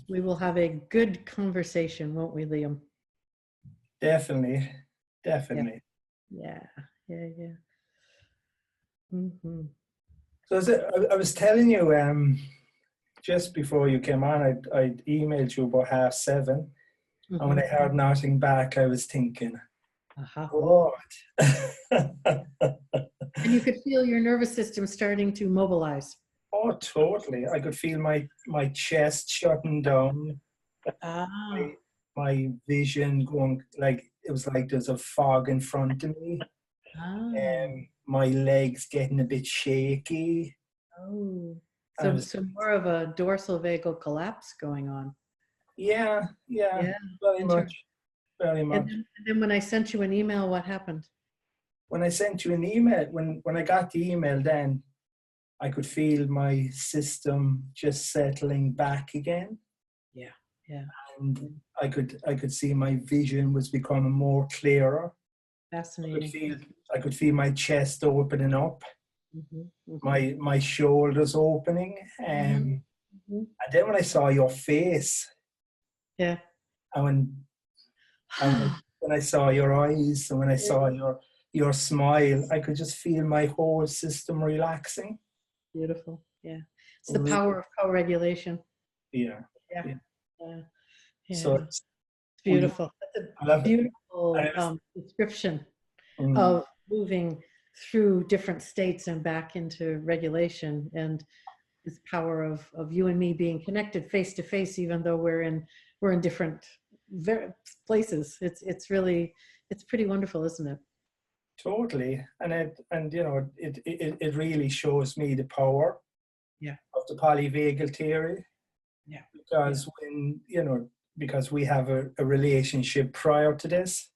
We will have a good conversation, won't we, Liam? Definitely, definitely. Yeah. Mm-hmm. So I was telling you just before you came on, I emailed you about 7:30, and when I heard nothing back, I was thinking, what? And you could feel your nervous system starting to mobilize. Oh, totally. I could feel my chest shutting down. My vision going, like, it was like there's a fog in front of me. My legs getting a bit shaky. Oh, so more of a dorsal vagal collapse going on. Yeah, very much. And then when I sent you an email, what happened? When I sent you an email, when I got the email, then I could feel my system just settling back again. Yeah. And I could see my vision was becoming more clearer. Fascinating. I could feel my chest opening up, my shoulders opening, and then when I saw your face, and when I saw your eyes, and when I saw your smile, I could just feel my whole system relaxing. Beautiful. Yeah, it's the power of co-regulation. Yeah. So it's beautiful. That's a beautiful description of moving through different states and back into regulation, and this power of you and me being connected face to face, even though we're in different places. It's pretty wonderful, isn't it? Totally. And you know, it really shows me the power of the polyvagal theory. Because when, you know, because we have a relationship prior to this.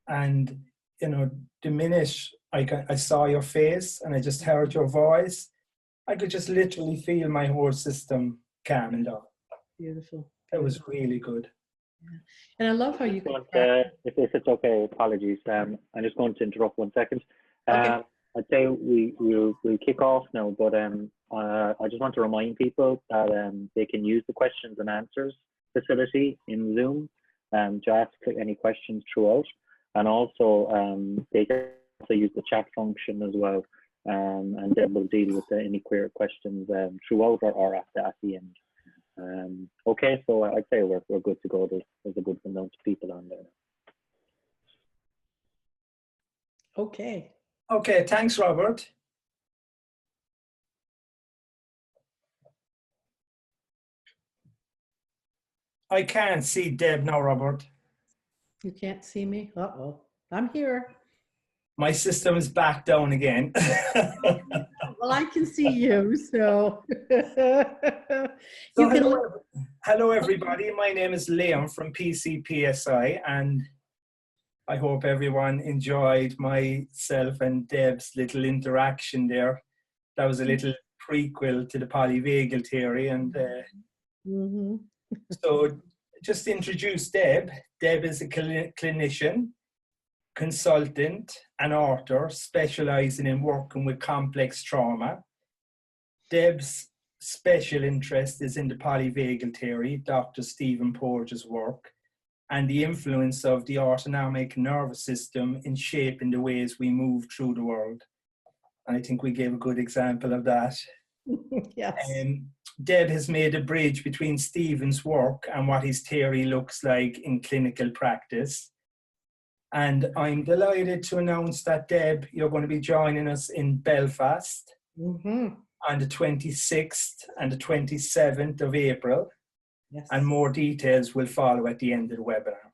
And, you know, the minute I saw your face and I just heard your voice, I could just literally feel my whole system calming down. Beautiful. It was really good. And I love how you if it's okay, apologies. I'm just going to interrupt 1 second. I'd say we'll kick off now, but I just want to remind people that they can use the questions and answers facility in Zoom to ask any questions throughout, and also they can also use the chat function as well, and then we'll deal with any queer questions throughout or at the end. Okay, so I'd say we're good to go. There's a good amount of people on there. Okay, thanks, Robert. I can't see Deb now, Robert. You can't see me? Uh-oh. I'm here. My system is back down again. Well, I can see you, so. Hello, everybody. My name is Liam from PCPSI, and I hope everyone enjoyed myself and Deb's little interaction there. That was a little prequel to the polyvagal theory. And so just to introduce Deb. Deb is a clinician, consultant, and author specializing in working with complex trauma. Deb's special interest is in the polyvagal theory, Dr. Stephen Porges' work, and the influence of the autonomic nervous system in shaping the ways we move through the world. And I think we gave a good example of that. Yes. Deb has made a bridge between Stephen's work and what his theory looks like in clinical practice. And I'm delighted to announce that, Deb, you're going to be joining us in Belfast on the 26th and the 27th of April. Yes. And more details will follow at the end of the webinar.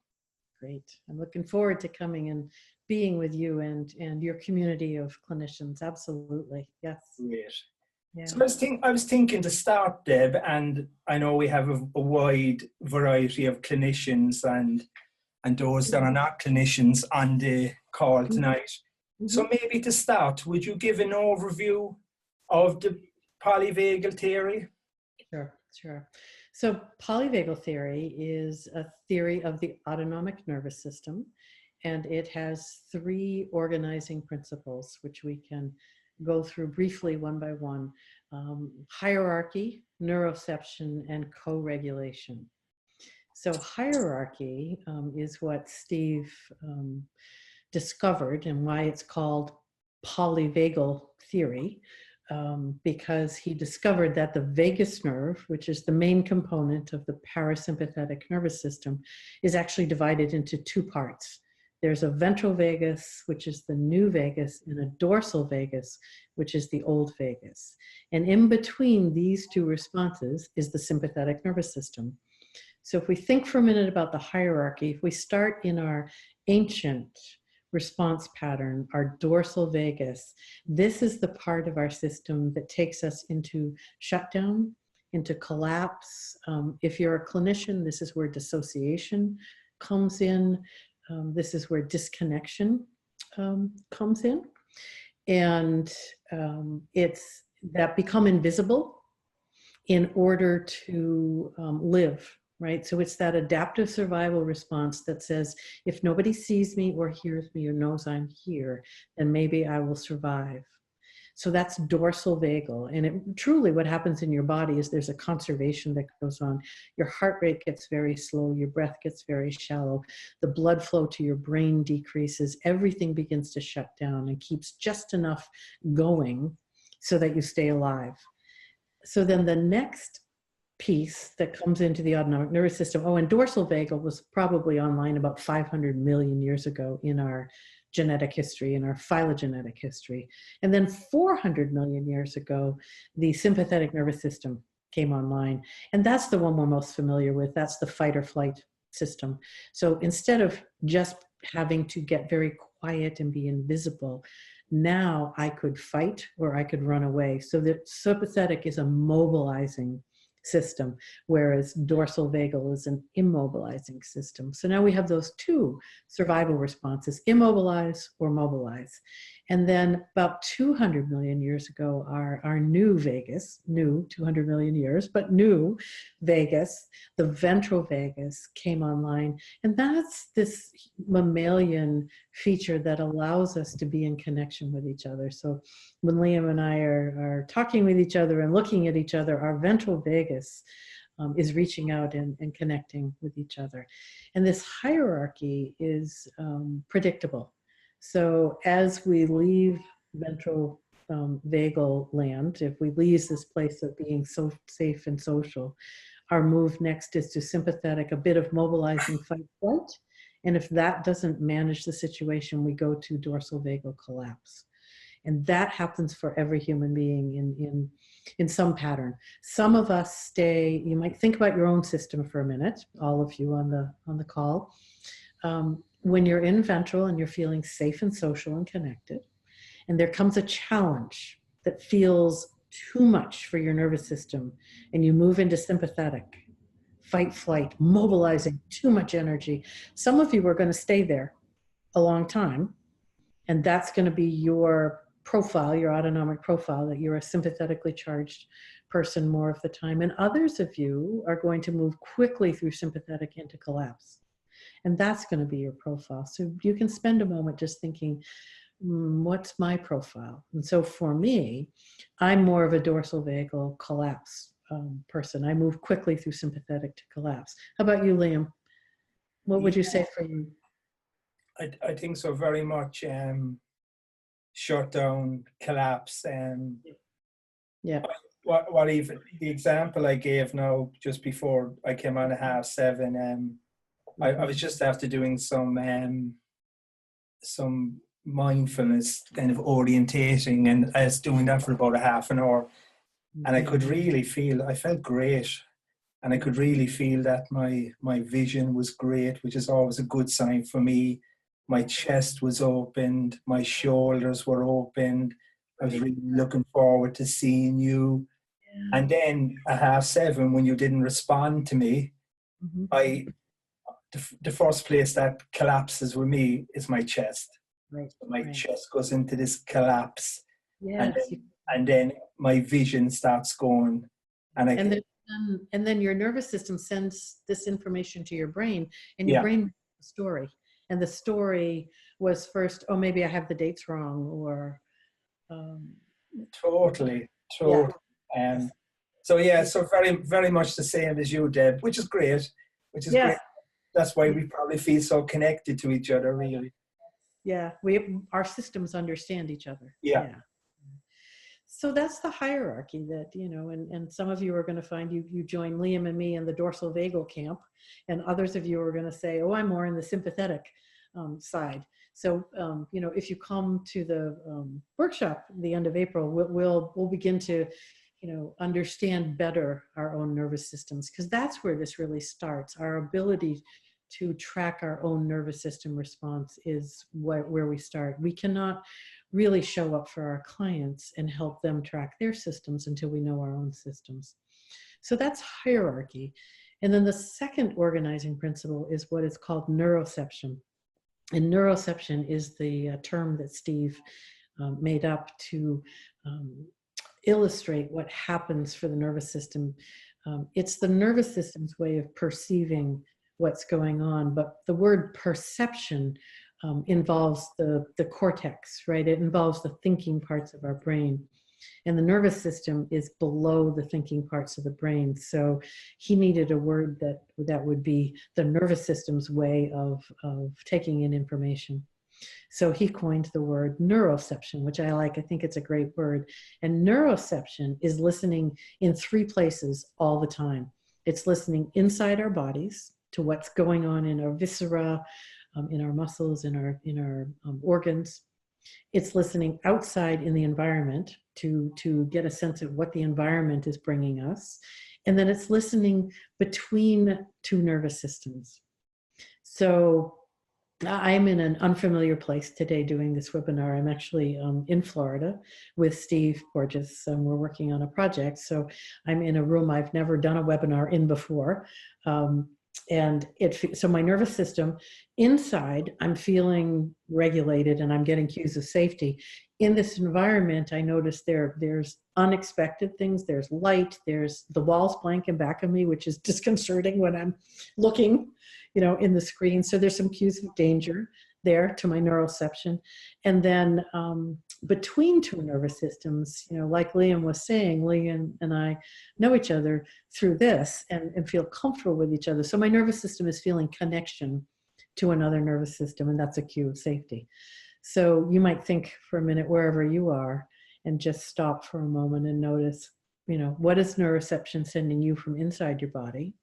Great. I'm looking forward to coming and being with you and your community of clinicians. Absolutely. Yes. Great. Yeah. So I was thinking to start, Deb, and I know we have a wide variety of clinicians and those that are not clinicians on the call tonight. So maybe to start, would you give an overview of the polyvagal theory? Sure. So polyvagal theory is a theory of the autonomic nervous system, and it has 3 organizing principles, which we can go through briefly one by one. hierarchy, neuroception, and co-regulation. So hierarchy is what Steve discovered, and why it's called Polyvagal Theory, because he discovered that the vagus nerve, which is the main component of the parasympathetic nervous system, is actually divided into two parts. There's a ventral vagus, which is the new vagus, and a dorsal vagus, which is the old vagus. And in between these two responses is the sympathetic nervous system. So if we think for a minute about the hierarchy, if we start in our ancient response pattern, our dorsal vagus, this is the part of our system that takes us into shutdown, into collapse. If you're a clinician, this is where dissociation comes in. This is where disconnection comes in. And it's that become invisible in order to live, right? So it's that adaptive survival response that says, if nobody sees me or hears me or knows I'm here, then maybe I will survive. So that's dorsal vagal. And it truly, what happens in your body is there's a conservation that goes on. Your heart rate gets very slow. Your breath gets very shallow. The blood flow to your brain decreases. Everything begins to shut down and keeps just enough going so that you stay alive. So then the next piece that comes into the autonomic nervous system, and dorsal vagal was probably online about 500 million years ago in our genetic history, in our phylogenetic history. And then 400 million years ago, the sympathetic nervous system came online. And that's the one we're most familiar with. That's the fight or flight system. So instead of just having to get very quiet and be invisible, now I could fight or I could run away. So the sympathetic is a mobilizing system, whereas dorsal vagal is an immobilizing system. So now we have those two survival responses, immobilize or mobilize. And then about 200 million years ago, our new vagus, new 200 million years, but new vagus, the ventral vagus came online. And that's this mammalian feature that allows us to be in connection with each other. So when Liam and I are talking with each other and looking at each other, our ventral vagus is reaching out and connecting with each other. And this hierarchy is predictable. So as we leave ventral vagal land, if we leave this place of being so safe and social, our move next is to sympathetic, a bit of mobilizing fight flight. And if that doesn't manage the situation, we go to dorsal vagal collapse. And that happens for every human being in some pattern. Some of us stay, you might think about your own system for a minute, all of you on the call. When you're in ventral and you're feeling safe and social and connected, and there comes a challenge that feels too much for your nervous system, and you move into sympathetic, fight, flight, mobilizing, too much energy. Some of you are going to stay there a long time, and that's going to be your profile, your autonomic profile, that you're a sympathetically charged person more of the time. And others of you are going to move quickly through sympathetic into collapse. And that's going to be your profile. So you can spend a moment just thinking, what's my profile? And so for me, I'm more of a dorsal vagal collapse person. I move quickly through sympathetic to collapse. How about you, Liam? What would you say for you? I think so, very much shutdown, collapse. Yeah. What even the example I gave now just before I came on at 7:30, I was just after doing some mindfulness kind of orientating, and I was doing that for about a half an hour, and I could really feel, I felt great, and I could really feel that my vision was great, which is always a good sign for me. My chest was opened, my shoulders were opened. I was really looking forward to seeing you. Yeah. And then at 7:30, when you didn't respond to me, the first place that collapses with me is my chest. Right. So my chest goes into this collapse. Yes. And then my vision starts going. And then your nervous system sends this information to your brain, and your brain makes a story. And the story was first, oh, maybe I have the dates wrong, or... Totally. Yeah. So yeah, so very, very much the same as you, Deb, which is great. Great. That's why we probably feel so connected to each other, really. Yeah, our systems understand each other. Yeah. So that's the hierarchy that, you know, and some of you are going to find you join Liam and me in the dorsal vagal camp, and others of you are going to say, oh, I'm more in the sympathetic side. So, you know, if you come to the workshop at the end of April, we'll begin to, you know, understand better our own nervous systems, because that's where this really starts. Our ability to track our own nervous system response is where we start. We cannot really show up for our clients and help them track their systems until we know our own systems. So that's hierarchy. And then the second organizing principle is what is called neuroception. And neuroception is the term that Steve made up to illustrate what happens for the nervous system. It's the nervous system's way of perceiving what's going on, but the word perception involves the cortex, right? It involves the thinking parts of our brain. And the nervous system is below the thinking parts of the brain. So he needed a word that would be the nervous system's way of taking in information. So he coined the word neuroception, which I like. I think it's a great word. And neuroception is listening in three places all the time. It's listening inside our bodies to what's going on in our viscera, in our muscles, in our organs. It's listening outside in the environment to get a sense of what the environment is bringing us. And then it's listening between two nervous systems. So I'm in an unfamiliar place today doing this webinar. I'm actually in Florida with Steve Borges, and we're working on a project. So I'm in a room I've never done a webinar in before. And so my nervous system inside, I'm feeling regulated and I'm getting cues of safety. In this environment, I notice there's unexpected things. There's light, there's the walls blank in back of me, which is disconcerting when I'm looking, you know, in the screen. So there's some cues of danger there to my neuroception. And then between two nervous systems, you know, like Liam was saying, Liam and I know each other through this and feel comfortable with each other. So my nervous system is feeling connection to another nervous system, and that's a cue of safety. So you might think for a minute wherever you are and just stop for a moment and notice, you know, what is neuroception sending you from inside your body?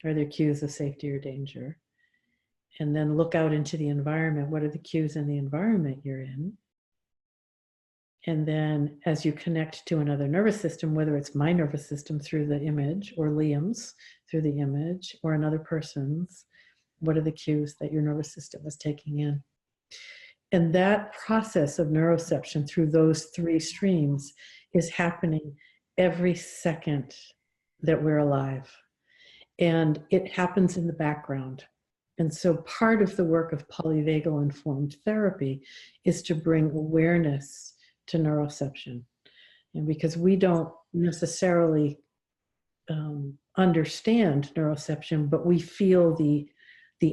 Are there cues of safety or danger? And then look out into the environment. What are the cues in the environment you're in? And then as you connect to another nervous system, whether it's my nervous system through the image or Liam's through the image or another person's, what are the cues that your nervous system is taking in? And that process of neuroception through those three streams is happening every second that we're alive. And it happens in the background. And so part of the work of polyvagal informed therapy is to bring awareness to neuroception. And because we don't necessarily understand neuroception, but we feel the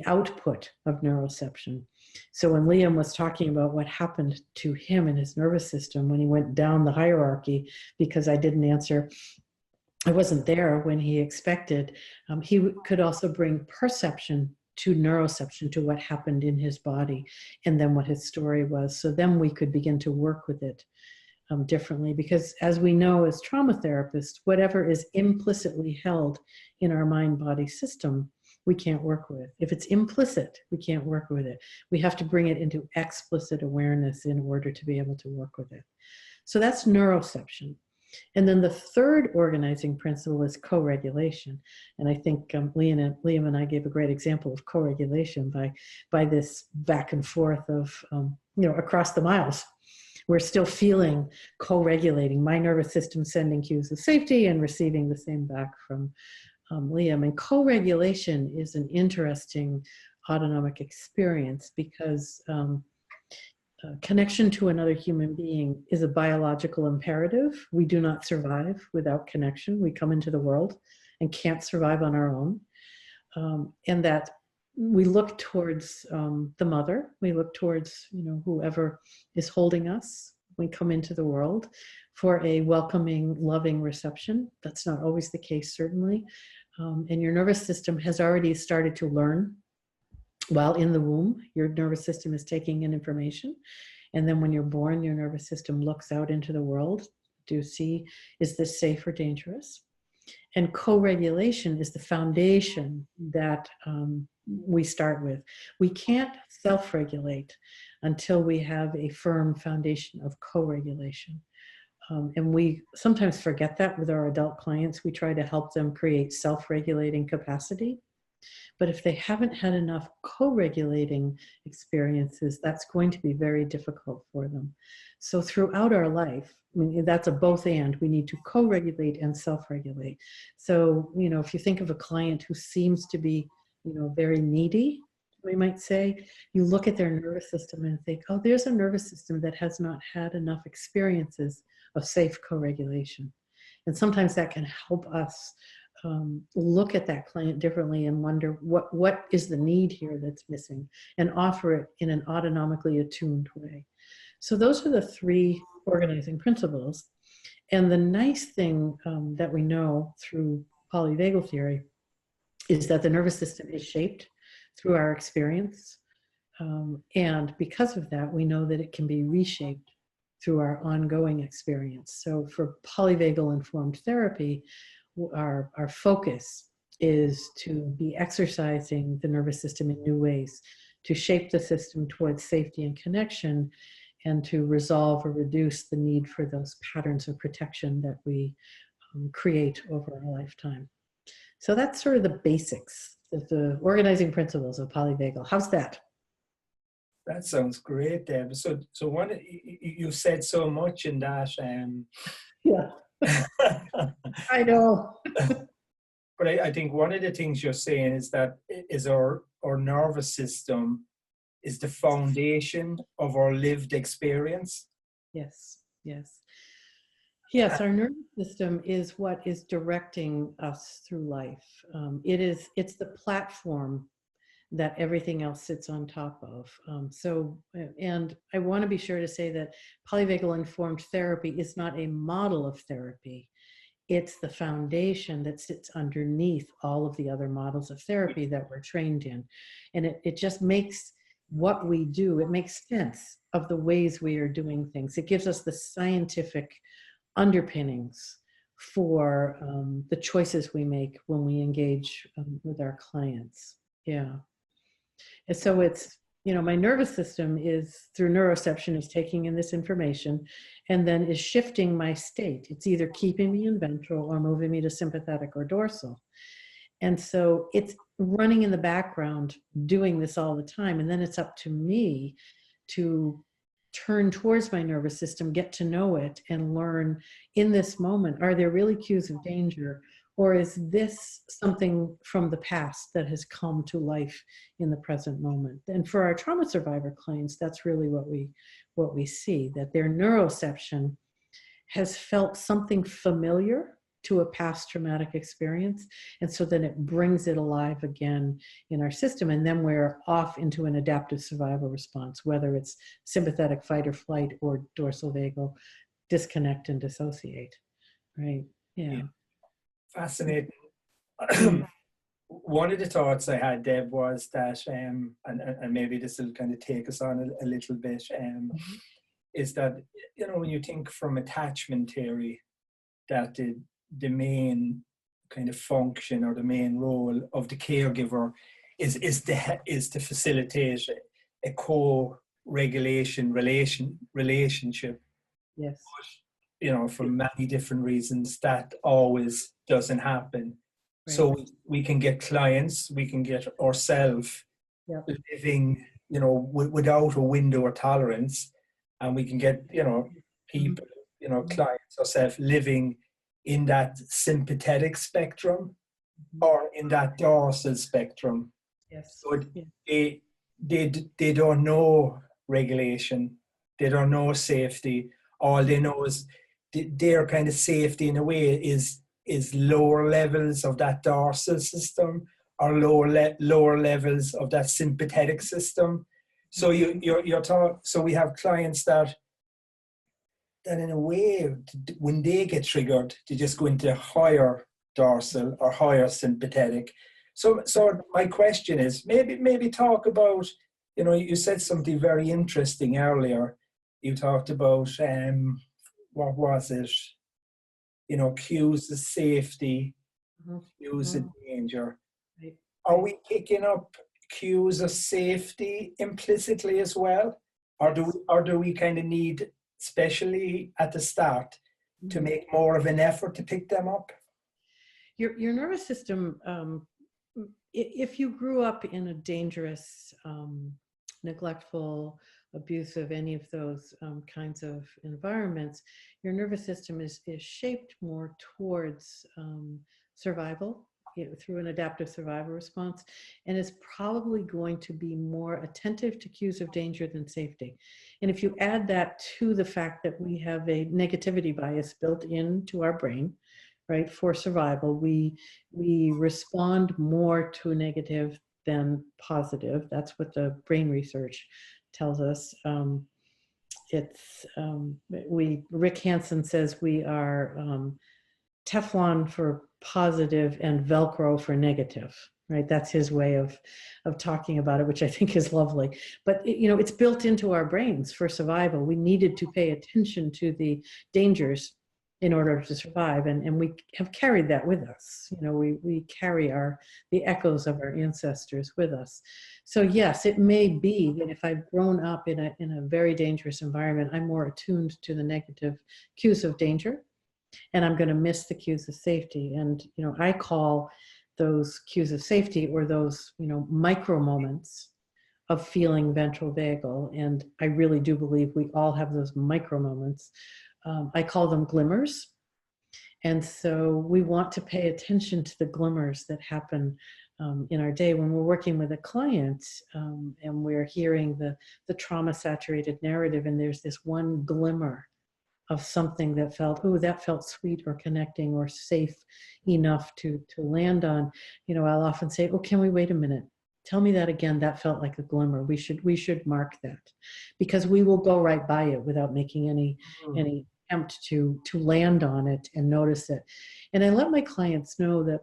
output of neuroception. So when Liam was talking about what happened to him and his nervous system when he went down the hierarchy, because I didn't answer, I wasn't there when he expected, he could also bring perception to neuroception, to what happened in his body, and then what his story was. So then we could begin to work with it differently, because as we know as trauma therapists, whatever is implicitly held in our mind-body system, we can't work with. If it's implicit, we can't work with it. We have to bring it into explicit awareness in order to be able to work with it. So that's neuroception. And then the third organizing principle is co-regulation. And I think Liam and I gave a great example of co-regulation by this back and forth of, you know, across the miles. We're still feeling co-regulating, my nervous system sending cues of safety and receiving the same back from Liam. And co-regulation is an interesting autonomic experience because connection to another human being is a biological imperative. We do not survive without connection. We come into the world and can't survive on our own. And that we look towards the mother. We look towards, you know, whoever is holding us. We come into the world for a welcoming, loving reception. That's not always the case, certainly. And your nervous system has already started to learn while in the womb. Your nervous system is taking in information. And then when you're born, your nervous system looks out into the world to see, is this safe or dangerous? And co-regulation is the foundation that we start with. We can't self-regulate until we have a firm foundation of co-regulation. And we sometimes forget that with our adult clients. We try to help them create self-regulating capacity. But if they haven't had enough co-regulating experiences, that's going to be very difficult for them. So throughout our life, I mean, that's a both and. We need to co-regulate and self-regulate. So, you know, if you think of a client who seems to be, you know, very needy, we might say, you look at their nervous system and think, oh, there's a nervous system that has not had enough experiences of safe co-regulation. And sometimes that can help us look at that client differently and wonder what is the need here that's missing, and offer it in an autonomically attuned way. So those are the three organizing principles. And the nice thing that we know through polyvagal theory is that the nervous system is shaped through our experience. And because of that, we know that it can be reshaped through our ongoing experience. So for polyvagal informed therapy, our focus is to be exercising the nervous system in new ways, to shape the system towards safety and connection, and to resolve or reduce the need for those patterns of protection that we create over our lifetime. So that's sort of the basics of the organizing principles of polyvagal. How's that? That sounds great, Deb. So one, you said so much in that. Yeah. I know. But I think one of the things you're saying is that our nervous system is the foundation of our lived experience. Yes, yes. Yes, our nervous system is what is directing us through life. It's the platform that everything else sits on top of. And I want to be sure to say that polyvagal informed therapy is not a model of therapy. It's the foundation that sits underneath all of the other models of therapy that we're trained in. And it just makes what we do, it makes sense of the ways we are doing things. It gives us the scientific underpinnings for the choices we make when we engage with our clients. Yeah. And so it's, you know, my nervous system is, through neuroception, is taking in this information and then is shifting my state. It's either keeping me in ventral or moving me to sympathetic or dorsal. And so it's running in the background, doing this all the time. And then it's up to me to turn towards my nervous system, get to know it, and learn in this moment, are there really cues of danger? Or is this something from the past that has come to life in the present moment? And for our trauma survivor clients, that's really what we see, that their neuroception has felt something familiar to a past traumatic experience. And so then it brings it alive again in our system. And then we're off into an adaptive survival response, whether it's sympathetic fight or flight or dorsal vagal disconnect and dissociate, right? Yeah. Fascinating. One of the thoughts I had, Deb, was that, and maybe this will kind of take us on a little bit, is that, you know, when you think from attachment theory, that the main kind of function or the main role of the caregiver is to facilitate a co-regulation relationship. Yes. But, you know, for many different reasons, that always doesn't happen. Right. So we can get clients, we can get ourselves living, you know, without a window of tolerance, and we can get, you know, people, you know, clients, ourselves living in that sympathetic spectrum or in that dorsal spectrum. Yes. So they don't know regulation, they don't know safety. All they know is their kind of safety in a way is lower levels of that dorsal system or lower levels of that sympathetic system. So you're talking. So we have clients that that in a way, when they get triggered, they just go into higher dorsal or higher sympathetic. So my question is, maybe talk about, you said something very interesting earlier. You talked about, what was it? Cues of safety, cues of danger. Right. Are we picking up cues of safety implicitly as well? Or do we kind of need, especially at the start, to make more of an effort to pick them up? Your nervous system, if you grew up in a dangerous, neglectful, abusive, any of those kinds of environments, your nervous system is shaped more towards survival, through an adaptive survival response, and is probably going to be more attentive to cues of danger than safety. And if you add that to the fact that we have a negativity bias built into our brain, right, for survival, we respond more to negative than positive. That's what the brain research tells us. Rick Hansen says we are Teflon for positive and Velcro for negative, right? That's his way of talking about it, which I think is lovely. But it's built into our brains for survival. We needed to pay attention to the dangers in order to survive, and we have carried that with us. We carry the echoes of our ancestors with us. So yes, it may be that if I've grown up in a very dangerous environment, I'm more attuned to the negative cues of danger, and I'm going to miss the cues of safety. And I call those cues of safety, or those micro moments of feeling ventral vagal. And I really do believe we all have those micro moments. I call them glimmers. And so we want to pay attention to the glimmers that happen in our day when we're working with a client, and we're hearing the trauma-saturated narrative, and there's this one glimmer of something that felt sweet or connecting or safe enough to land on. I'll often say, oh, can we wait a minute? Tell me that again. That felt like a glimmer. We should mark that, because we will go right by it without making any attempt to land on it and notice it. And I let my clients know that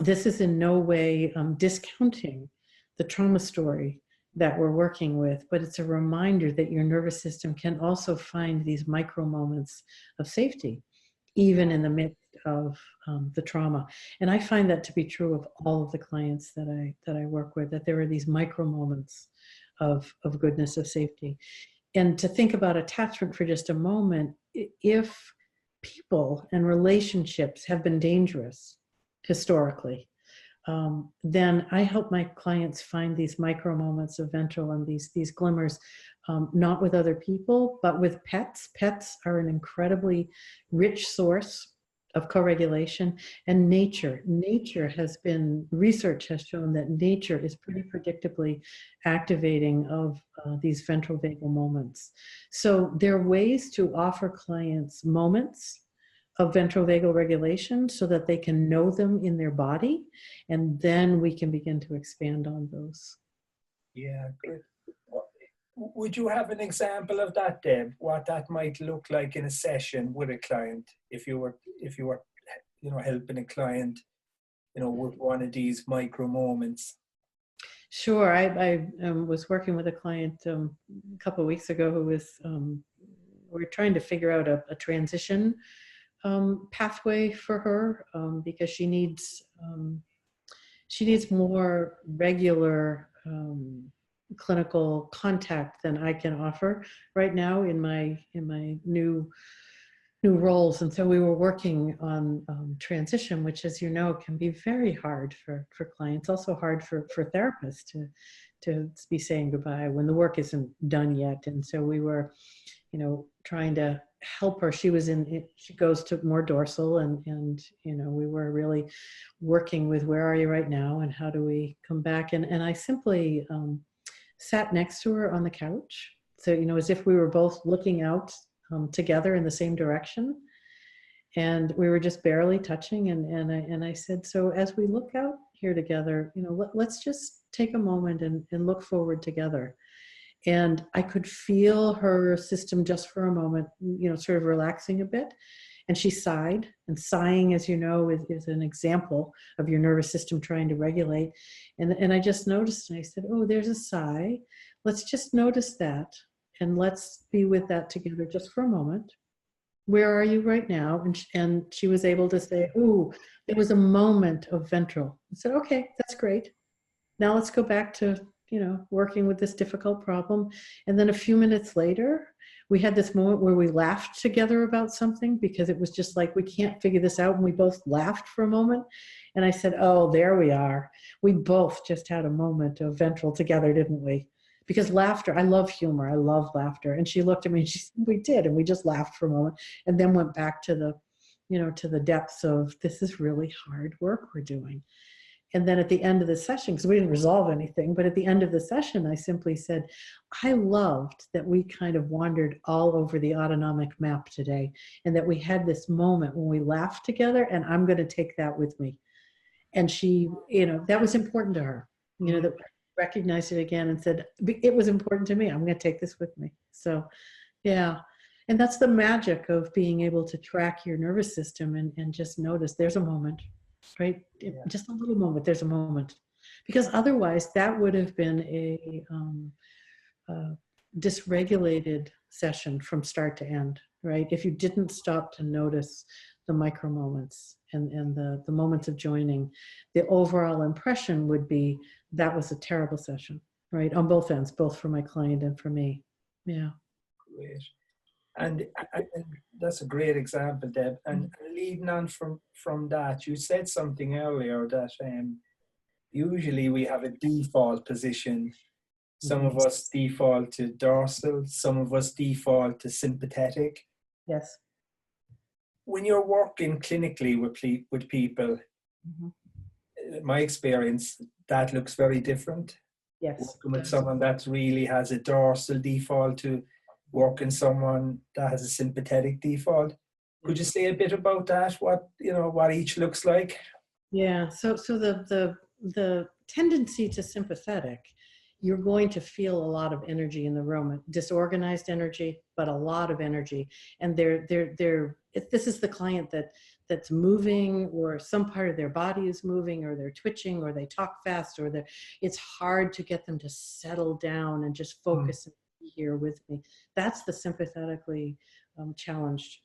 this is in no way discounting the trauma story that we're working with, but it's a reminder that your nervous system can also find these micro moments of safety, even in the midst of the trauma. And I find that to be true of all of the clients that I work with, that there are these micro moments of goodness, of safety. And to think about attachment for just a moment, if people and relationships have been dangerous historically, then I help my clients find these micro moments of ventral and these glimmers, not with other people, but with pets. Pets are an incredibly rich source of co-regulation, and nature. Research has shown that nature is pretty predictably activating of these ventral vagal moments. So there are ways to offer clients moments of ventral vagal regulation so that they can know them in their body, and then we can begin to expand on those. Yeah, good. Would you have an example of that, Deb? What that might look like in a session with a client, if you were helping a client, with one of these micro moments? Sure. I was working with a client a couple of weeks ago who was, we're trying to figure out a transition pathway for her, because she needs more regular clinical contact than I can offer right now in my new roles. And so we were working on transition, which, as you know, can be very hard for clients, also hard for therapists to be saying goodbye when the work isn't done yet. And so we were, trying to help her. She goes to more dorsal, and we were really working with, where are you right now and how do we come back? And I simply sat next to her on the couch. So, as if we were both looking out together in the same direction. And we were just barely touching. And I said, so as we look out here together, let's just take a moment and look forward together. And I could feel her system just for a moment, sort of relaxing a bit. And she sighed, and sighing, as you know, is an example of your nervous system trying to regulate. And I just noticed, and I said, oh, there's a sigh. Let's just notice that, and let's be with that together just for a moment. Where are you right now? And she was able to say, oh, it was a moment of ventral. I said, okay, that's great. Now let's go back to, working with this difficult problem. And then a few minutes later, we had this moment where we laughed together about something, because it was just like, we can't figure this out. And we both laughed for a moment. And I said, oh, there we are. We both just had a moment of ventral together, didn't we? Because laughter, I love humor. I love laughter. And she looked at me and she said, we did. And we just laughed for a moment, and then went back to the depths of, this is really hard work we're doing. And then at the end of the session, because we didn't resolve anything, but at the end of the session, I simply said, I loved that we kind of wandered all over the autonomic map today, and that we had this moment when we laughed together, and I'm going to take that with me. And she, that was important to her, that recognized it again and said, it was important to me. I'm going to take this with me. So, yeah. And that's the magic of being able to track your nervous system and just notice there's a moment. Right? Yeah. Just a little moment, there's a moment. Because otherwise that would have been a dysregulated session from start to end, right? If you didn't stop to notice the micro moments and the moments of joining, the overall impression would be that was a terrible session, right? On both ends, both for my client and for me. Yeah. Great. And that's a great example, Deb. And leading on from that, you said something earlier that usually we have a default position. Some of us default to dorsal, some of us default to sympathetic. Yes. When you're working clinically with people, in my experience, that looks very different. Yes. Working with someone that really has a dorsal default to working someone that has a sympathetic default. Could you say a bit about that? What each looks like? Yeah. So the tendency to sympathetic, you're going to feel a lot of energy in the room, disorganized energy, but a lot of energy. And if this is the client that's moving, or some part of their body is moving, or they're twitching, or they talk fast, or it's hard to get them to settle down and just focus and be here with me. That's the sympathetically challenged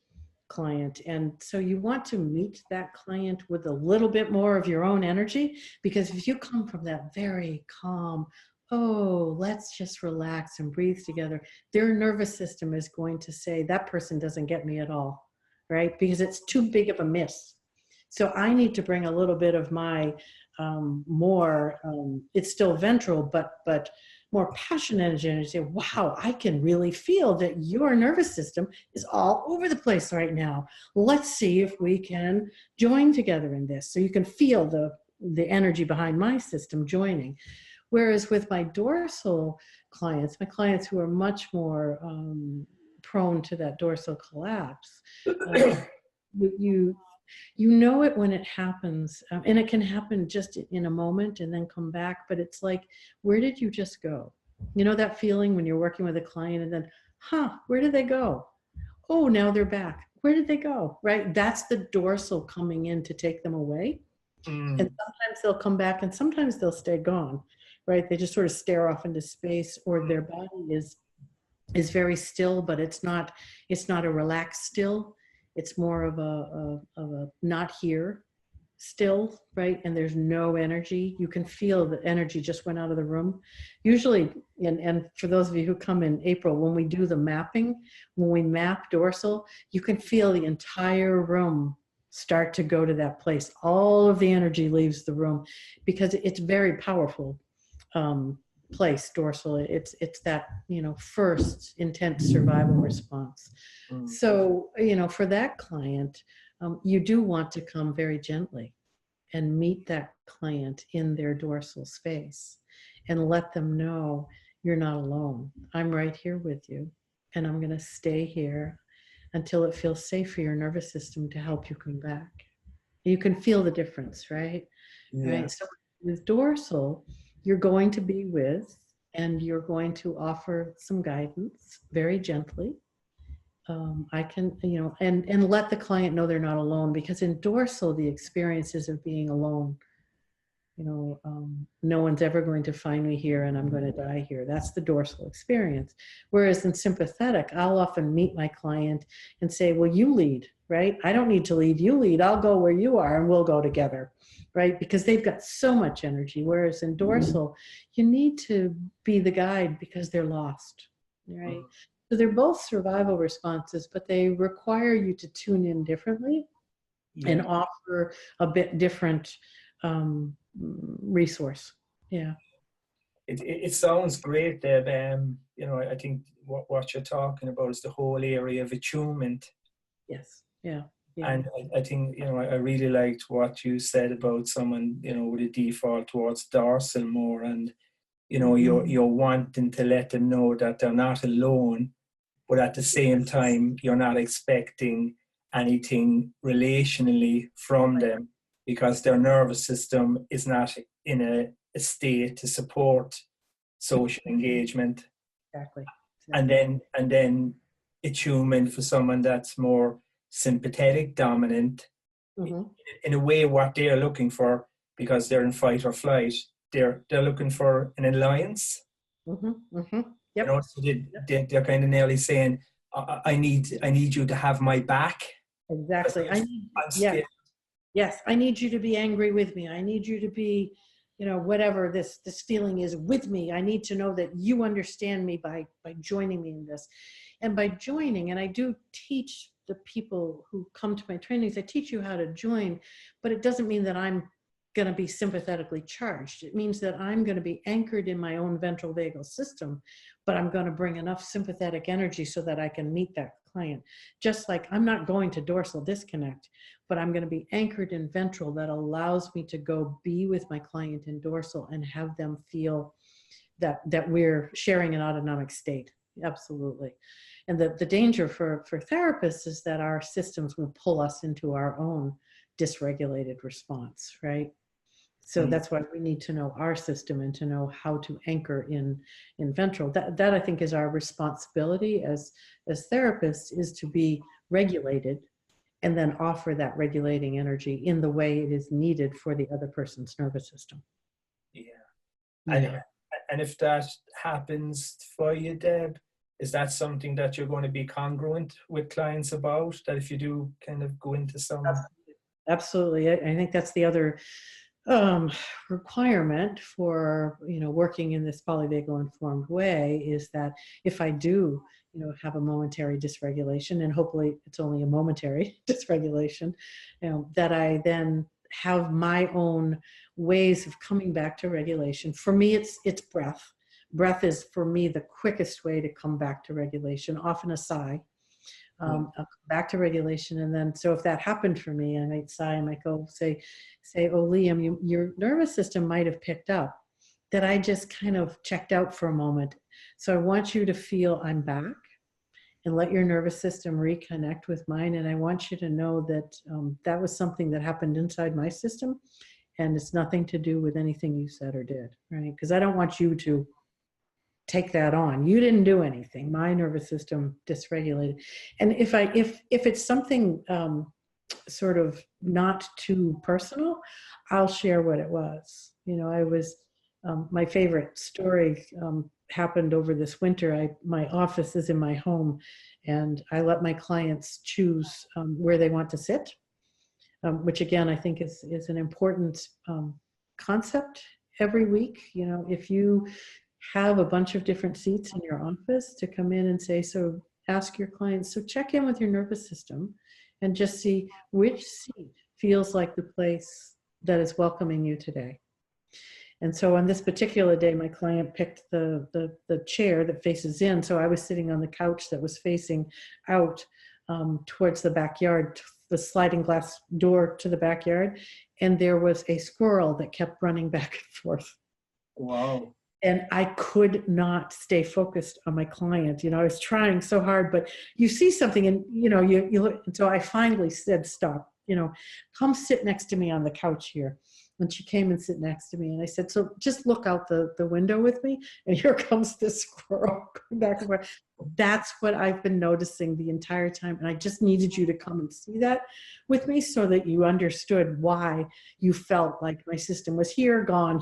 client. And so you want to meet that client with a little bit more of your own energy, because if you come from that very calm, oh, let's just relax and breathe together, their nervous system is going to say, that person doesn't get me at all, right? Because it's too big of a miss. So I need to bring a little bit of my it's still ventral, but more passionate energy, and say, wow, I can really feel that your nervous system is all over the place right now. Let's see if we can join together in this. So you can feel the energy behind my system joining. Whereas with my dorsal clients, my clients who are much more prone to that dorsal collapse, you know it when it happens, and it can happen just in a moment and then come back, but it's like, where did you just go? You know that feeling when you're working with a client and then, where did they go? Oh, now they're back. Where did they go? Right? That's the dorsal coming in to take them away. And sometimes they'll come back and sometimes they'll stay gone, right? They just sort of stare off into space, or their body is very still, but it's not a relaxed still. It's more of a not here still, right? And there's no energy. You can feel the energy just went out of the room. Usually, and for those of you who come in April, when we do the mapping, when we map dorsal, you can feel the entire room start to go to that place. All of the energy leaves the room because it's very powerful place, dorsal. It's that, first intense survival response. So, for that client, you do want to come very gently and meet that client in their dorsal space and let them know you're not alone. I'm right here with you, and I'm going to stay here until it feels safe for your nervous system to help you come back. You can feel the difference, right? Yeah. Right. So with dorsal, you're going to be with and you're going to offer some guidance very gently. I can, and let the client know they're not alone, because in dorsal, the experiences of being alone, no one's ever going to find me here and I'm going to die here. That's the dorsal experience. Whereas in sympathetic, I'll often meet my client and say, well, you lead, right? I don't need to lead, you lead. I'll go where you are and we'll go together, right? Because they've got so much energy. Whereas in dorsal, you need to be the guide because they're lost, right? So they're both survival responses, but they require you to tune in differently and offer a bit different resource. Yeah. It sounds great, Deb. I think what you're talking about is the whole area of attunement. Yes. Yeah. And I think, I really liked what you said about someone, with a default towards dorsal more, and, you're wanting to let them know that they're not alone, but at the same time, you're not expecting anything relationally from them, because their nervous system is not in a state to support social engagement. Exactly. And then attunement for someone that's more sympathetic dominant, in a way what they're looking for, because they're in fight or flight, they're looking for an alliance. Yep. So they're kind of nearly saying, I need you to have my back. Exactly. I need you to be angry with me. I need you to be, whatever this feeling is with me. I need to know that you understand me by joining me in this. And by joining, and I do teach the people who come to my trainings, I teach you how to join, but it doesn't mean that I'm going to be sympathetically charged. It means that I'm going to be anchored in my own ventral vagal system, but I'm going to bring enough sympathetic energy so that I can meet that client. Just like I'm not going to dorsal disconnect, but I'm going to be anchored in ventral that allows me to go be with my client in dorsal and have them feel that we're sharing an autonomic state. Absolutely. And the danger for therapists is that our systems will pull us into our own dysregulated response, right? So that's why we need to know our system and to know how to anchor in ventral. That I think is our responsibility as therapists, is to be regulated and then offer that regulating energy in the way it is needed for the other person's nervous system. Yeah. And if that happens for you, Deb, is that something that you're going to be congruent with clients about, that if you do kind of go into some... Absolutely. I think that's the other requirement for, working in this polyvagal informed way, is that if I do, have a momentary dysregulation, and hopefully it's only a momentary dysregulation, that I then have my own ways of coming back to regulation. For me, it's breath. Breath is, for me, the quickest way to come back to regulation, often a sigh. I'll come back to regulation. And then, so if that happened for me, I might sigh, I might go say, oh, Liam, your nervous system might have picked up that I just kind of checked out for a moment. So I want you to feel I'm back, and let your nervous system reconnect with mine. And I want you to know that that was something that happened inside my system, and it's nothing to do with anything you said or did, right? Because I don't want you to take that on. You didn't do anything. My nervous system dysregulated. And if it's something sort of not too personal, I'll share what it was. I was, my favorite story happened over this winter. My office is in my home, and I let my clients choose where they want to sit, which again, I think is an important concept every week. If you have a bunch of different seats in your office, to come in and say, so ask your clients, so check in with your nervous system and just see which seat feels like the place that is welcoming you today. And so on this particular day, my client picked the chair that faces in. So I was sitting on the couch that was facing out towards the backyard, the sliding glass door to the backyard. And there was a squirrel that kept running back and forth. Wow. And I could not stay focused on my client. I was trying so hard, but you see something and, you look. And so I finally said, stop, come sit next to me on the couch here. when she came and sit next to me. And I said, so just look out the window with me. And here comes this squirrel going back and forth. That's what I've been noticing the entire time. And I just needed you to come and see that with me so that you understood why you felt like my system was here, gone,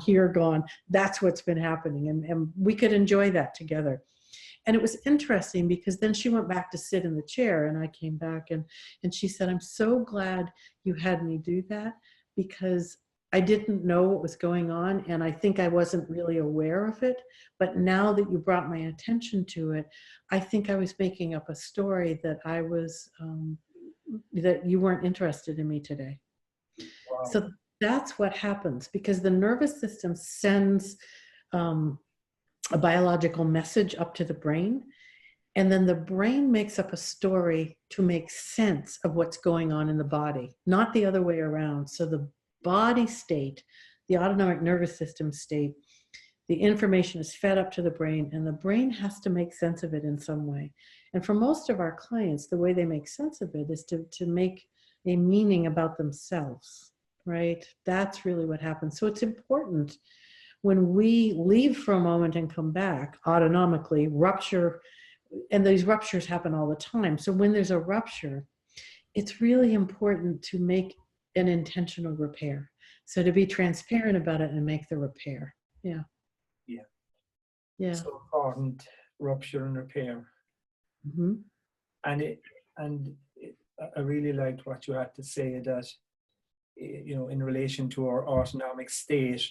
That's what's been happening. And we could enjoy that together. And it was interesting because then she went back to sit in the chair and I came back and she said, I'm so glad you had me do that because I didn't know what was going on and I think I wasn't really aware of it. But now that you brought my attention to it, I think I was making up a story that I was, that you weren't interested in me today. Wow. So that's what happens because the nervous system sends a biological message up to the brain. And then the brain makes up a story to make sense of what's going on in the body, not the other way around. So the body state, the autonomic nervous system state, the information is fed up to the brain and the brain has to make sense of it in some way. And for most of our clients, the way they make sense of it is to make a meaning about themselves, right? That's really what happens. So it's important when we leave for a moment and come back autonomically, rupture, and these ruptures happen all the time. So when there's a rupture, it's really important to make an intentional repair. So to be transparent about it and make the repair. Yeah. Yeah. Yeah. So important, rupture and repair. Mm-hmm. And I really liked what you had to say that, you know, in relation to our autonomic state,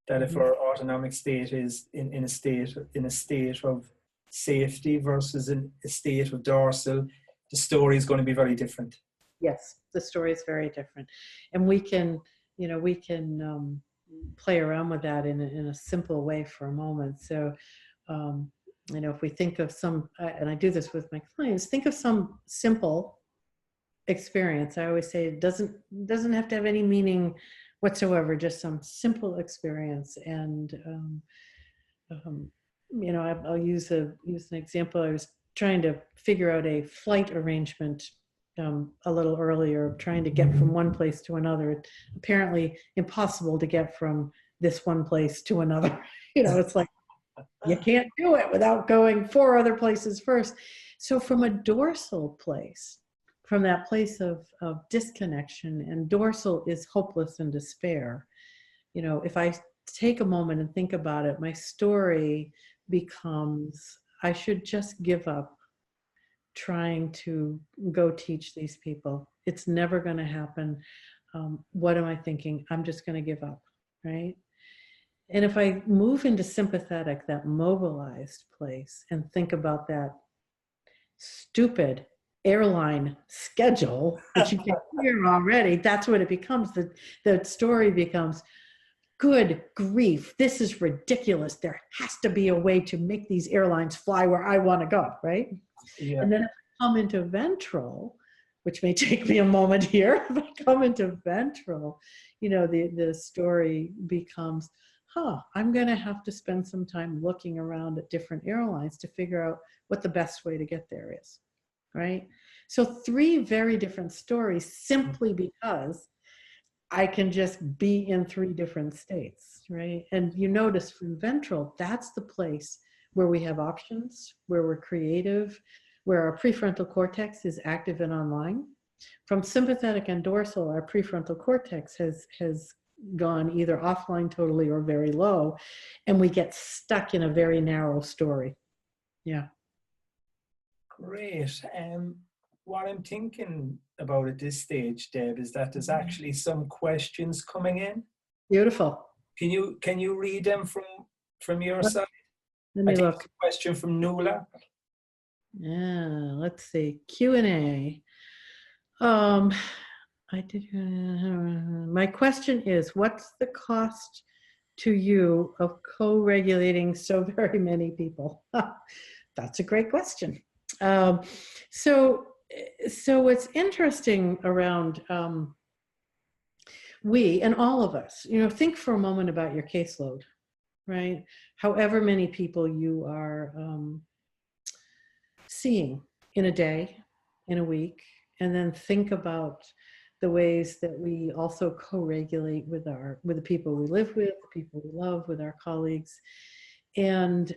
that if our autonomic state is in a state of safety versus in a state of dorsal, the story is going to be very different. Yes, the story is very different. And we can play around with that in a simple way for a moment. So, you know, if we think of some, and I do this with my clients, think of some simple experience. I always say it doesn't have to have any meaning whatsoever, just some simple experience. And, you know, I'll use an example. I was trying to figure out a flight arrangement a little earlier, trying to get from one place to another. Apparently impossible to get from this one place to another. You know, it's like, you can't do it without going 4 other places first. So from a dorsal place, from that place of disconnection, and dorsal is hopeless and despair. You know, if I take a moment and think about it, my story becomes, I should just give up trying to go teach these people. It's never going to happen. What am I thinking? I'm just going to give up, right? And if I move into sympathetic, that mobilized place, and think about that stupid airline schedule, which you can hear already, that's what it becomes. The story becomes, good grief, this is ridiculous. There has to be a way to make these airlines fly where I want to go, right? Yeah. And then if I come into ventral, which may take me a moment here, if I come into ventral, you know, the story becomes, I'm going to have to spend some time looking around at different airlines to figure out what the best way to get there is, right? So 3 very different stories simply because I can just be in 3 different states, right? And you notice from ventral, that's the place where we have options, where we're creative, where our prefrontal cortex is active and online. From sympathetic and dorsal, our prefrontal cortex has gone either offline totally or very low, and we get stuck in a very narrow story. Yeah. Great. What I'm thinking about at this stage, Deb, is that there's actually some questions coming in. Beautiful. Can you read them from your side? Let me look. A question from Nuala. Yeah, let's see. Q&A. My question is, what's the cost to you of co-regulating so very many people? That's a great question. So what's interesting around we and all of us, you know, think for a moment about your caseload, right? However many people you are seeing in a day, in a week, and then think about the ways that we also co-regulate with the people we live with, the people we love, with our colleagues. And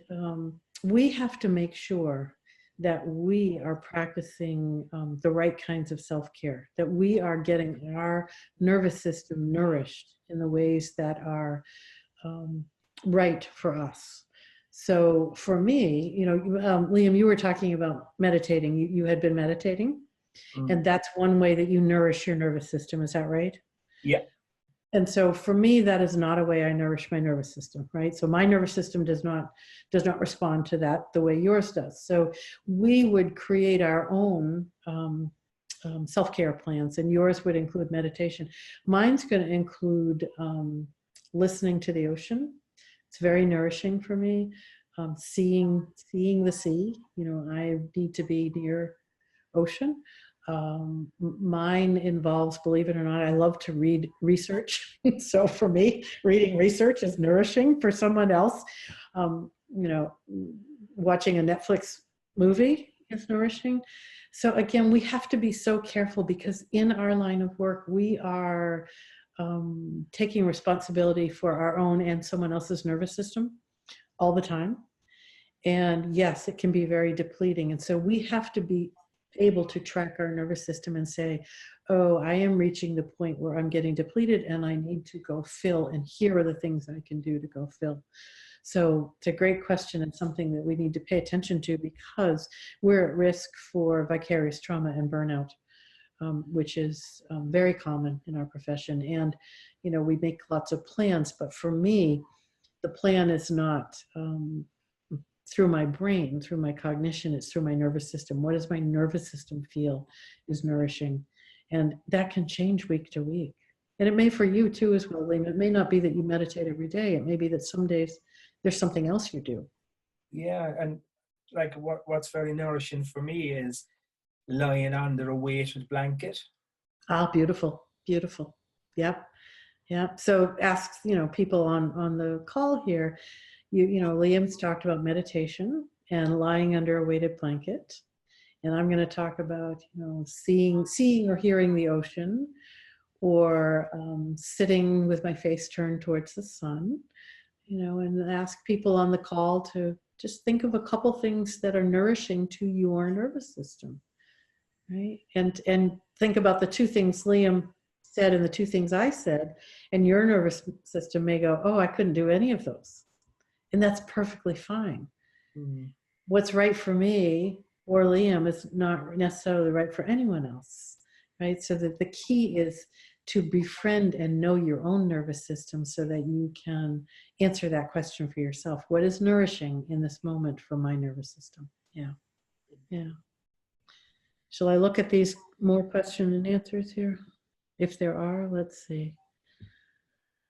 we have to make sure that we are practicing the right kinds of self-care, that we are getting our nervous system nourished in the ways that are right for us. So for me, you know, Liam, you were talking about meditating. You had been meditating, and that's one way that you nourish your nervous system. Is that right? Yeah. And so for me, that is not a way I nourish my nervous system, right? So my nervous system does not respond to that the way yours does. So we would create our own self-care plans, and yours would include meditation. Mine's going to include listening to the ocean. It's very nourishing for me. Seeing the sea. You know, I need to be near ocean. Mine involves, believe it or not, I love to read research. So for me, reading research is nourishing. For someone else, you know, watching a Netflix movie is nourishing. So again, we have to be so careful, because in our line of work, we are taking responsibility for our own and someone else's nervous system all the time. And yes, it can be very depleting. And so we have to be able to track our nervous system and say, oh, I am reaching the point where I'm getting depleted and I need to go fill, and here are the things I can do to go fill. So it's a great question, and something that we need to pay attention to, because we're at risk for vicarious trauma and burnout, which is very common in our profession. And, you know, we make lots of plans, but for me, the plan is not through my brain, through my cognition, it's through my nervous system. What does my nervous system feel is nourishing? And that can change week to week. And it may for you too as well, Liam. It may not be that you meditate every day. It may be that some days there's something else you do. Yeah, and like what's very nourishing for me is lying under a weighted blanket. Ah, beautiful, beautiful. Yep, yep. So ask, you know, people on the call here, you know, Liam's talked about meditation and lying under a weighted blanket. And I'm going to talk about, you know, seeing or hearing the ocean, or sitting with my face turned towards the sun, you know, and ask people on the call to just think of a couple things that are nourishing to your nervous system, right? And think about the two things Liam said and the two things I said, and your nervous system may go, oh, I couldn't do any of those. And that's perfectly fine. What's right for me or Liam is not necessarily right for anyone else, right? So that the key is to befriend and know your own nervous system so that you can answer that question for yourself. What is nourishing in this moment for my nervous system? Yeah, yeah. Shall I look at these more question and answers here? If there are, let's see.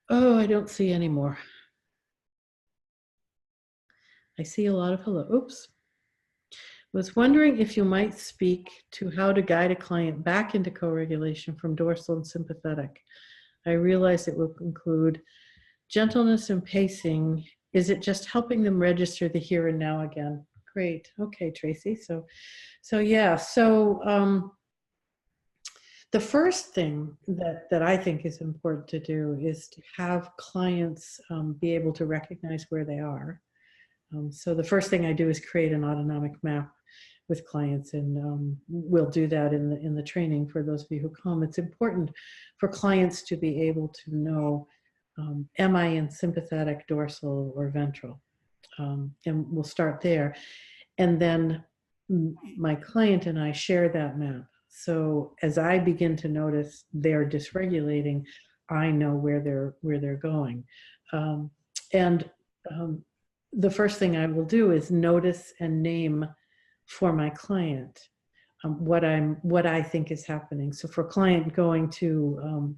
Oh, I don't see any more. I see a lot of hello. Oops. Was wondering if you might speak to how to guide a client back into co-regulation from dorsal and sympathetic. I realize it will include gentleness and pacing. Is it just helping them register the here and now again? Great. Okay, Tracy. So yeah. So the first thing that I think is important to do is to have clients be able to recognize where they are. So the first thing I do is create an autonomic map with clients, and we'll do that in the training for those of you who come. It's important for clients to be able to know, am I in sympathetic, dorsal, or ventral? And we'll start there. And then my client and I share that map. So as I begin to notice they're dysregulating, I know where they're going. The first thing I will do is notice and name for my client what I think is happening. So for a client going to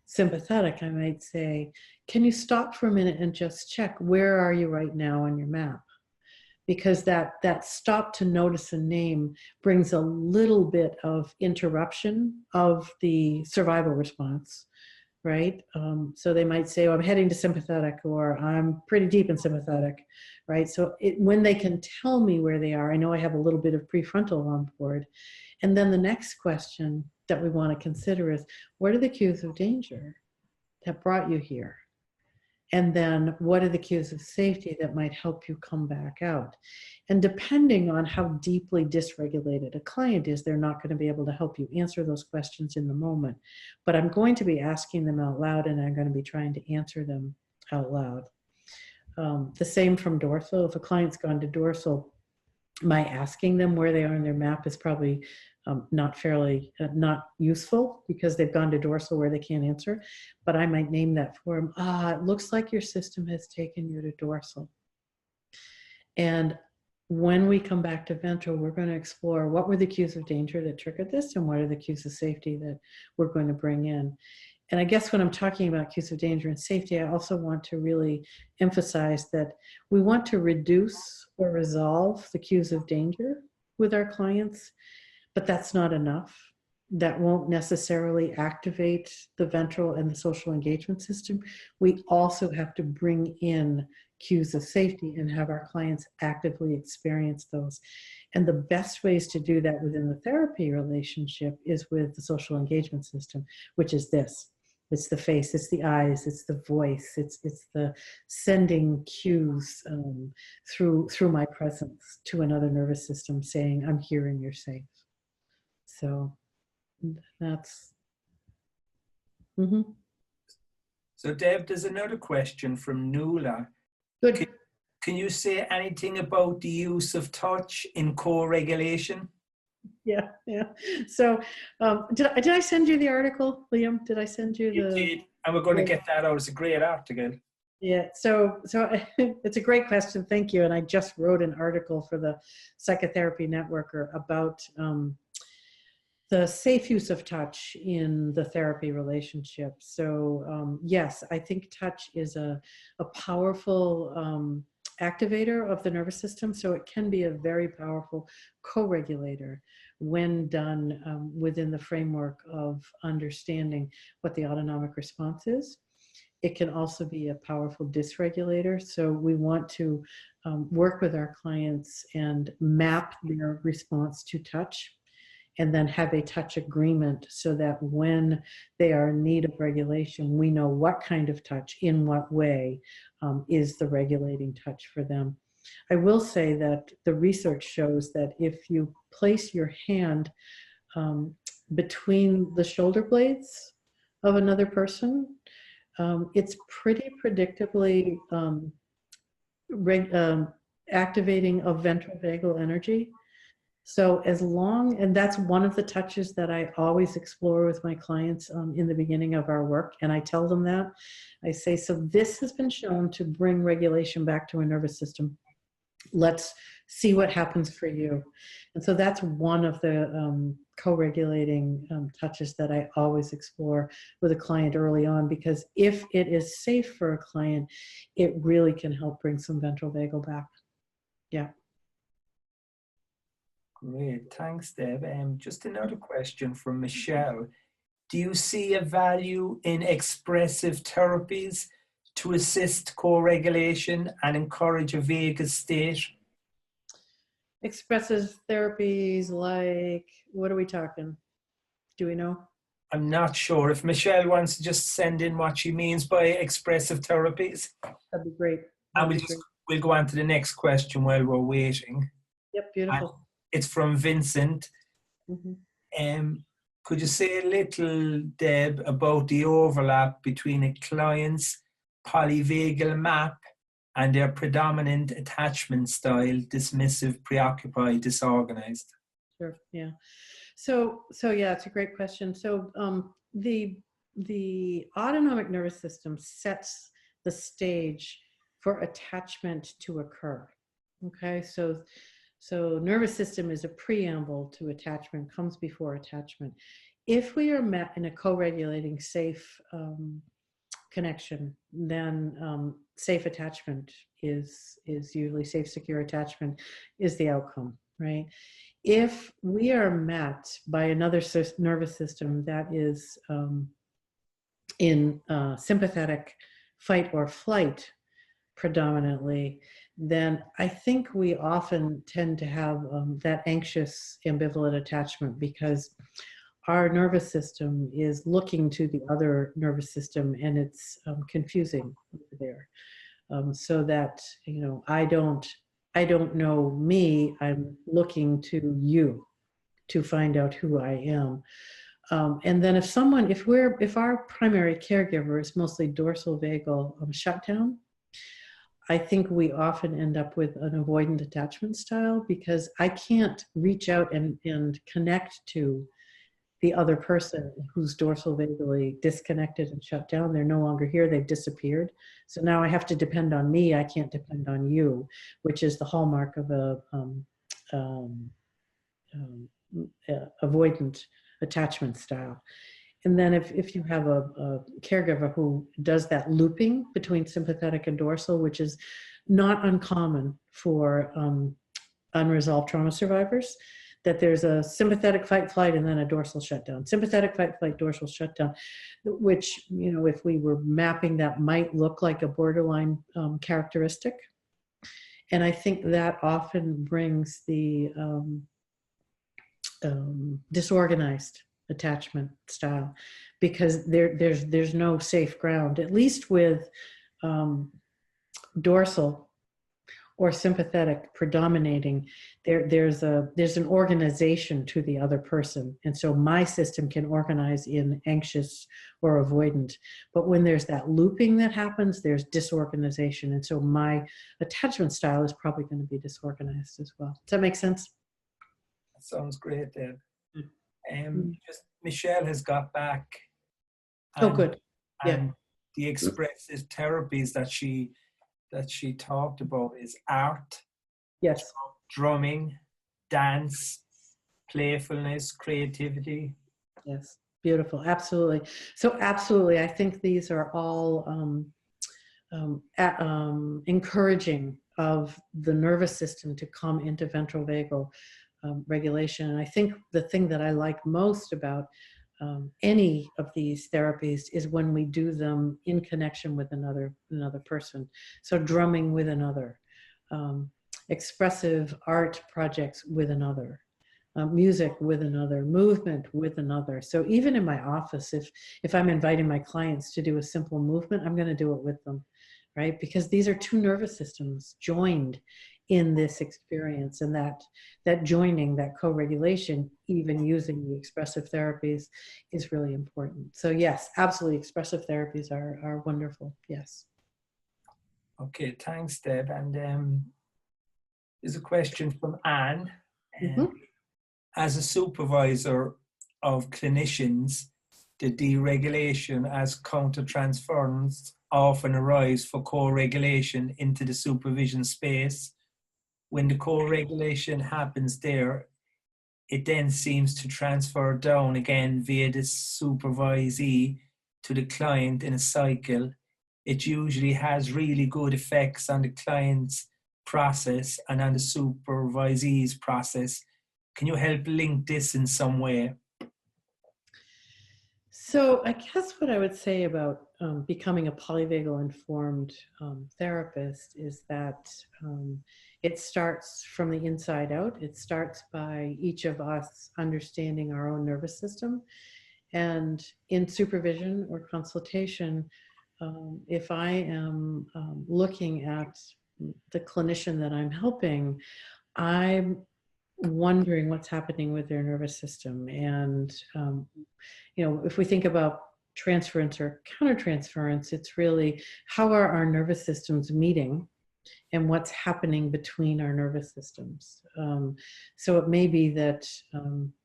sympathetic, I might say, can you stop for a minute and just check where are you right now on your map? Because that stop to notice and name brings a little bit of interruption of the survival response, right? So they might say, oh, I'm heading to sympathetic, or I'm pretty deep in sympathetic, right? So when they can tell me where they are, I know I have a little bit of prefrontal on board. And then the next question that we want to consider is, what are the cues of danger that brought you here? And then what are the cues of safety that might help you come back out? And depending on how deeply dysregulated a client is, they're not going to be able to help you answer those questions in the moment. But I'm going to be asking them out loud, and I'm going to be trying to answer them out loud. The same from dorsal. If a client's gone to dorsal, my asking them where they are in their map is probably not useful, because they've gone to dorsal where they can't answer. But I might name that for them. It looks like your system has taken you to dorsal. And when we come back to ventral, we're going to explore what were the cues of danger that triggered this, and what are the cues of safety that we're going to bring in. And I guess when I'm talking about cues of danger and safety, I also want to really emphasize that we want to reduce or resolve the cues of danger with our clients, but that's not enough. That won't necessarily activate the ventral and the social engagement system. We also have to bring in cues of safety and have our clients actively experience those. And the best ways to do that within the therapy relationship is with the social engagement system, which is this. It's the face, it's the eyes, it's the voice, it's the sending cues through my presence to another nervous system saying, I'm here and you're safe. So that's... So Deb, there's another question from Nuala. Good. Can you say anything about the use of touch in co-regulation? Yeah. So did I send you the article, Liam? Did I send you the... You did, and we're going to get that out. It's a great article. Yeah, so it's a great question. Thank you. And I just wrote an article for the Psychotherapy Networker about the safe use of touch in the therapy relationship. So yes, I think touch is a powerful activator of the nervous system. So it can be a very powerful co-regulator when done within the framework of understanding what the autonomic response is. It can also be a powerful dysregulator. So we want to work with our clients and map their response to touch, and then have a touch agreement so that when they are in need of regulation, we know what kind of touch, in what way, is the regulating touch for them. I will say that the research shows that if you place your hand between the shoulder blades of another person, it's pretty predictably activating of ventral vagal energy. So as long, and that's one of the touches that I always explore with my clients in the beginning of our work, and I tell them that. I say, so this has been shown to bring regulation back to a nervous system. Let's see what happens for you. And so that's one of the co-regulating touches that I always explore with a client early on, because if it is safe for a client, it really can help bring some ventral vagal back. Yeah. Great, thanks, Deb. Just another question from Michelle. Do you see a value in expressive therapies to assist co-regulation and encourage a vagus state? Expressive therapies like, what are we talking? Do we know? I'm not sure. If Michelle wants to just send in what she means by expressive therapies. That'd be great. And we'll go on to the next question while we're waiting. Yep, beautiful. It's from Vincent. Could you say a little, Deb, about the overlap between a client's polyvagal map and their predominant attachment style, dismissive, preoccupied, disorganized? Sure, yeah. So yeah, it's a great question. So the autonomic nervous system sets the stage for attachment to occur. Okay, so nervous system is a preamble to attachment, comes before attachment. If we are met in a co-regulating safe connection, then safe attachment is usually safe, secure attachment is the outcome, right? If we are met by another nervous system that is in sympathetic fight or flight predominantly, then I think we often tend to have that anxious ambivalent attachment because our nervous system is looking to the other nervous system, and it's confusing there. So that, you know, I don't know me, I'm looking to you to find out who I am. And then if our primary caregiver is mostly dorsal vagal shutdown, I think we often end up with an avoidant attachment style because I can't reach out and connect to the other person who's dorsal vagally disconnected and shut down. They're no longer here, they've disappeared. So now I have to depend on me, I can't depend on you, which is the hallmark of a avoidant attachment style. And then if you have a caregiver who does that looping between sympathetic and dorsal, which is not uncommon for unresolved trauma survivors, that there's a sympathetic fight flight and then a dorsal shutdown. Sympathetic fight flight, dorsal shutdown, which, you know, if we were mapping, that might look like a borderline characteristic. And I think that often brings the disorganized attachment style, because there's no safe ground, at least with dorsal or sympathetic predominating. There's an organization to the other person, and so my system can organize in anxious or avoidant. But when there's that looping that happens, there's disorganization, and so my attachment style is probably going to be disorganized as well. Does that make sense? That sounds great, Deb. Just Michelle has got back. Oh, good. Yeah. And the expressive therapies that she talked about is art, yes, drumming, dance, playfulness, creativity. Yes, beautiful. Absolutely. So absolutely, I think these are all encouraging of the nervous system to come into ventral vagal regulation. And I think the thing that I like most about any of these therapies is when we do them in connection with another person. So drumming with another, expressive art projects with another, music with another, movement with another. So even in my office, if I'm inviting my clients to do a simple movement, I'm going to do it with them, right? Because these are two nervous systems joined in this experience, and that joining, that co-regulation, even using the expressive therapies, is really important. So yes, absolutely, expressive therapies are wonderful. Yes. Okay, thanks, Deb. And there's a question from Anne. As a supervisor of clinicians, the deregulation as countertransference often arrives for co-regulation into the supervision space. When the co-regulation happens there, it then seems to transfer down again via the supervisee to the client in a cycle. It usually has really good effects on the client's process and on the supervisee's process. Can you help link this in some way? So I guess what I would say about becoming a polyvagal informed therapist is that it starts from the inside out. It starts by each of us understanding our own nervous system. And in supervision or consultation, if I am looking at the clinician that I'm helping, I'm wondering what's happening with their nervous system. And, you know, if we think about transference or countertransference, it's really how are our nervous systems meeting and what's happening between our nervous systems. So it may be that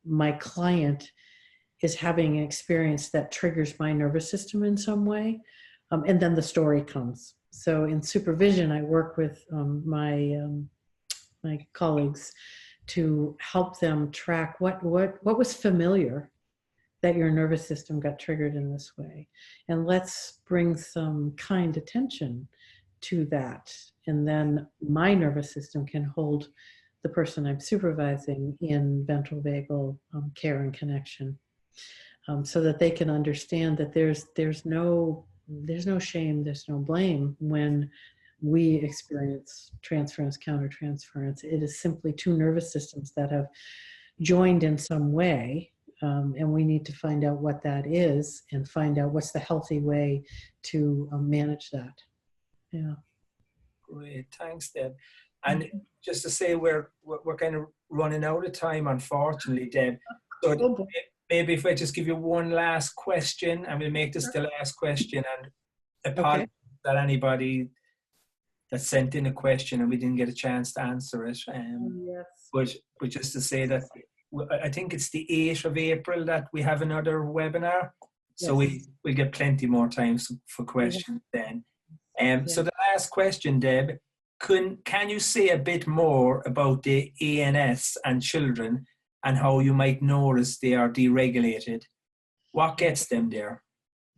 my client is having an experience that triggers my nervous system in some way, and then the story comes. So in supervision, I work with my colleagues to help them track what was familiar that your nervous system got triggered in this way. And let's bring some kind attention to that. And then my nervous system can hold the person I'm supervising in ventral vagal care and connection, so that they can understand that there's no shame, there's no blame when we experience transference, countertransference. It is simply two nervous systems that have joined in some way, and we need to find out what that is and find out what's the healthy way to manage that. Yeah. Great, thanks, Deb. And just to say, we're kind of running out of time, unfortunately, Deb. So maybe if I just give you one last question, and we'll make this the last question, and apologize that anybody that sent in a question and we didn't get a chance to answer it. Yes. But just to say that I think it's the 8th of April that we have another webinar. So we'll get plenty more time for questions then. So the last question, Deb, can you say a bit more about the ANS and children and how you might notice they are deregulated? What gets them there?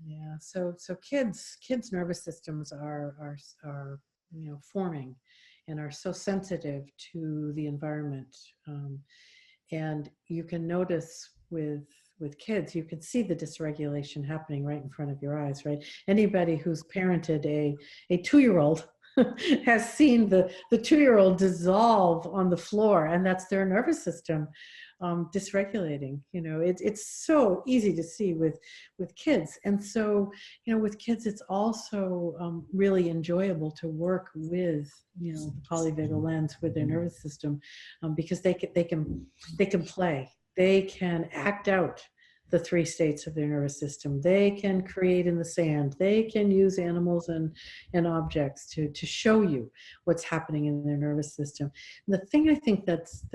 Yeah, so kids' nervous systems are forming and are so sensitive to the environment, and you can notice with kids, you can see the dysregulation happening right in front of your eyes, right? Anybody who's parented a 2-year-old has seen the 2-year-old dissolve on the floor, and that's their nervous system dysregulating. It's so easy to see with kids. And so, with kids, it's also really enjoyable to work with, the polyvagal lens with their nervous system, because they can play, they can act out the 3 states of their nervous system. They can create in the sand. They can use animals and objects to show you what's happening in their nervous system. And the thing I think that's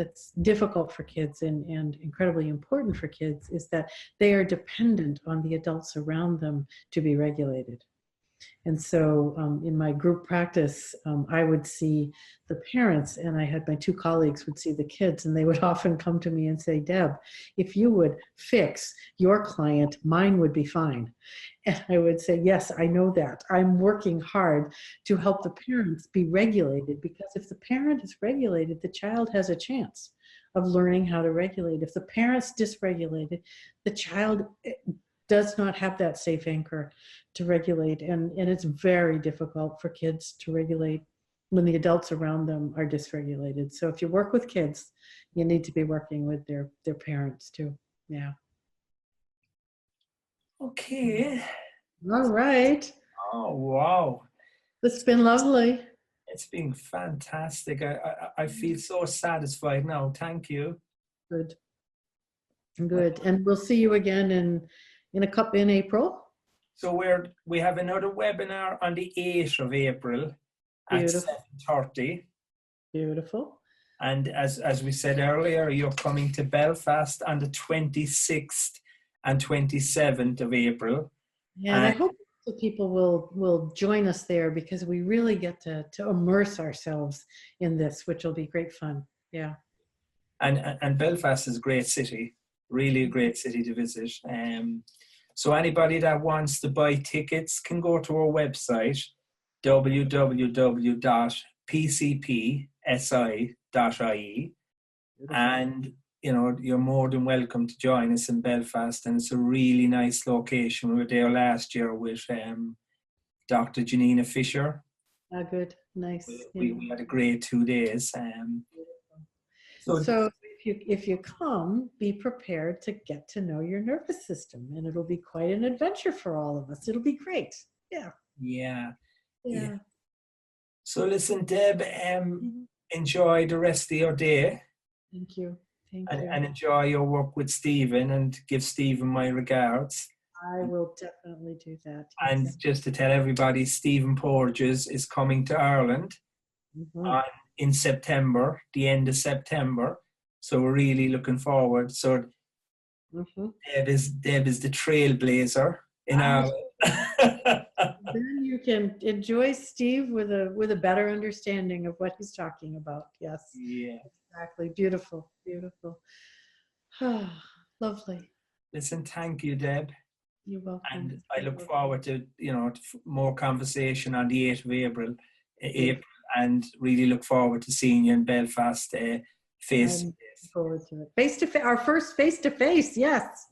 difficult for kids and incredibly important for kids is that they are dependent on the adults around them to be regulated. And so in my group practice, I would see the parents, and I had my 2 colleagues would see the kids, and they would often come to me and say, Deb, if you would fix your client, mine would be fine. And I would say, yes, I know that. I'm working hard to help the parents be regulated, because if the parent is regulated, the child has a chance of learning how to regulate. If the parent's dysregulated, the child does not have that safe anchor to regulate. And it's very difficult for kids to regulate when the adults around them are dysregulated. So if you work with kids, you need to be working with their parents too. Yeah. Okay. All right. Oh, wow. It's been lovely. It's been fantastic. I feel so satisfied now. Thank you. Good. Good. And we'll see you again in April. So we have another webinar on the 8th of April at 7:30. Beautiful. And as we said earlier, you're coming to Belfast on the 26th and 27th of April. Yeah, and I hope that people will join us there, because we really get to immerse ourselves in this, which will be great fun. Yeah. And Belfast is a great city, really a great city to visit. So anybody that wants to buy tickets can go to our website, www.pcpsi.ie, and you're more than welcome to join us in Belfast. And it's a really nice location. We were there last year with Dr. Janina Fisher. Ah, good, nice. We had a great 2 days. So if you come, be prepared to get to know your nervous system, and it'll be quite an adventure for all of us. It'll be great. Yeah. Yeah. So listen, Deb, enjoy the rest of your day. Thank you. And enjoy your work with Stephen, and give Stephen my regards. I will definitely do that. And just to tell everybody, Stephen Porges is coming to Ireland in September, the end of September. So we're really looking forward. So Deb is the trailblazer in Ireland. Then you can enjoy Steve with a better understanding of what he's talking about. Yes. Yeah. Exactly. Beautiful. Beautiful. Lovely. Listen, thank you, Deb. You're welcome. And I look forward to more conversation on the 8th of April, and really look forward to seeing you in Belfast face to face. Forward to it. Face to face. Our first face to face. Yes.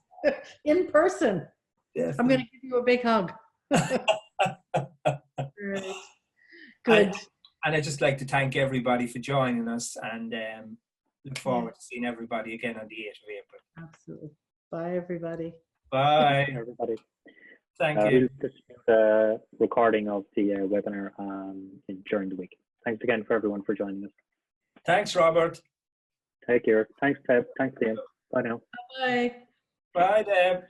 In person. Definitely. I'm going to give you a big hug. Great. Good. And I'd just like to thank everybody for joining us, and look forward to seeing everybody again on the 8th of April. Absolutely. Bye, everybody. Bye. Everybody. Thank you. We'll distribute the recording of the webinar during the week. Thanks again for everyone for joining us. Thanks, Robert. Take care. Thanks, Deb. Thanks, Ian. Bye now. Bye. Bye, Deb.